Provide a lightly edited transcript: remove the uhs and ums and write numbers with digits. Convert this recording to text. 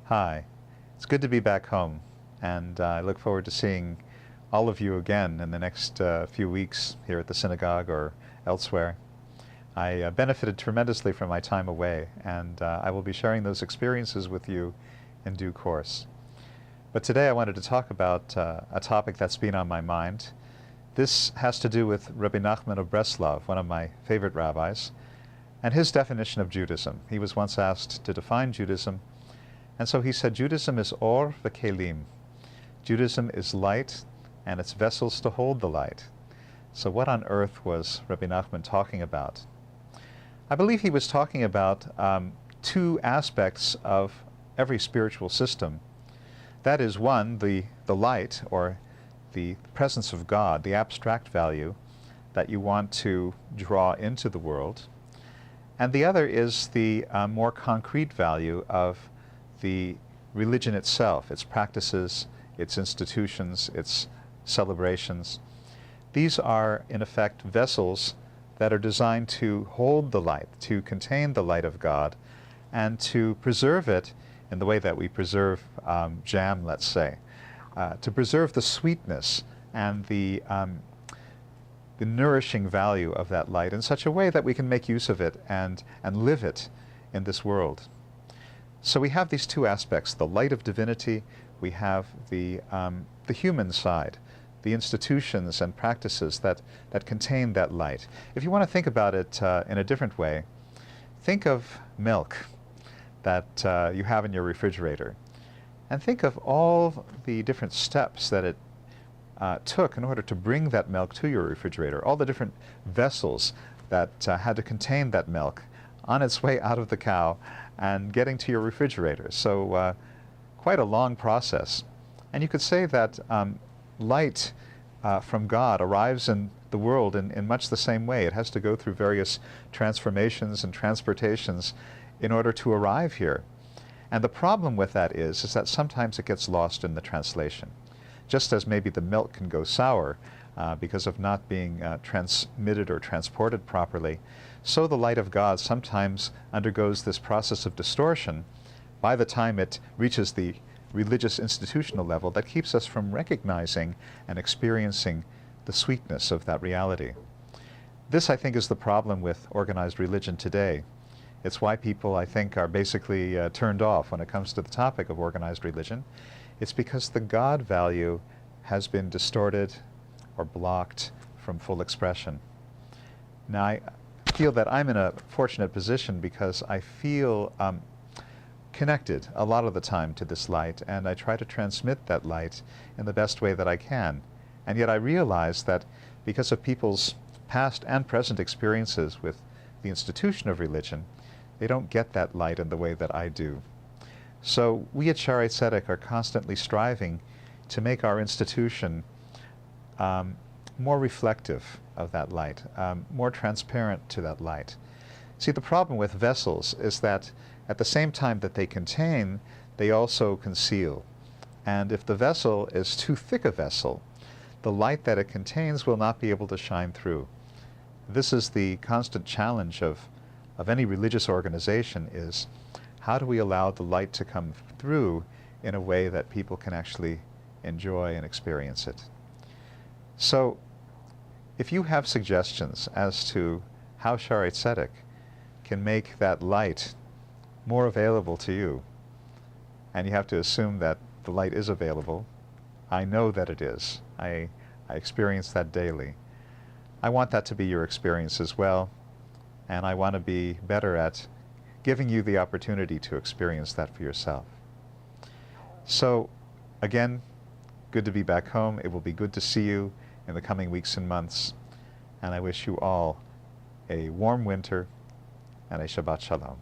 Hi, it's good to be back home, and I look forward to seeing all of you again in the next few weeks here at the synagogue or elsewhere. I benefited tremendously from my time away, and I will be sharing those experiences with you in due course. But today I wanted to talk about a topic that's been on my mind. This has to do with Rabbi Nachman of Breslov, one of my favorite rabbis, and his definition of Judaism. He was once asked to define Judaism, and so he said, Judaism is or v'kelim. Judaism is light, and it's vessels to hold the light. So what on earth was Rabbi Nachman talking about? I believe he was talking about two aspects of every spiritual system. That is, one, the light, or the presence of God, the abstract value that you want to draw into the world. And the other is the more concrete value of the religion itself, its practices, its institutions, its celebrations. These are, in effect, vessels that are designed to hold the light, to contain the light of God, and to preserve it in the way that we preserve jam, let's say, to preserve the sweetness and the nourishing value of that light in such a way that we can make use of it and live it in this world. So we have these two aspects, the light of divinity, we have the human side, the institutions and practices that contain that light. If you want to think about it in a different way, think of milk that you have in your refrigerator, and think of all the different steps that it took in order to bring that milk to your refrigerator, all the different vessels that had to contain that milk on its way out of the cow and getting to your refrigerator. So quite a long process. And you could say that light from God arrives in the world in much the same way. It has to go through various transformations and transportations in order to arrive here. And the problem with that is that sometimes it gets lost in the translation. Just as maybe the milk can go sour because of not being transmitted or transported properly, so the light of God sometimes undergoes this process of distortion by the time it reaches the religious institutional level that keeps us from recognizing and experiencing the sweetness of that reality. This, I think, is the problem with organized religion today. It's why people, I think, are basically turned off when it comes to the topic of organized religion. It's because the God value has been distorted or blocked from full expression. Now, I feel that I'm in a fortunate position because I feel connected a lot of the time to this light, and I try to transmit that light in the best way that I can. And yet I realize that because of people's past and present experiences with the institution of religion, they don't get that light in the way that I do. So we at Shaarey Zedek are constantly striving to make our institution more reflective of that light, more transparent to that light. See, the problem with vessels is that at the same time that they contain, they also conceal. And if the vessel is too thick a vessel, the light that it contains will not be able to shine through. This is the constant challenge of any religious organization, is how do we allow the light to come through in a way that people can actually enjoy and experience it. So if you have suggestions as to how Shaarey Zedek can make that light more available to you, and you have to assume that the light is available. I know that it is. I experience that daily. I want that to be your experience as well, and I want to be better at giving you the opportunity to experience that for yourself. So, again, good to be back home. It will be good to see you in the coming weeks and months, and I wish you all a warm winter and a Shabbat Shalom.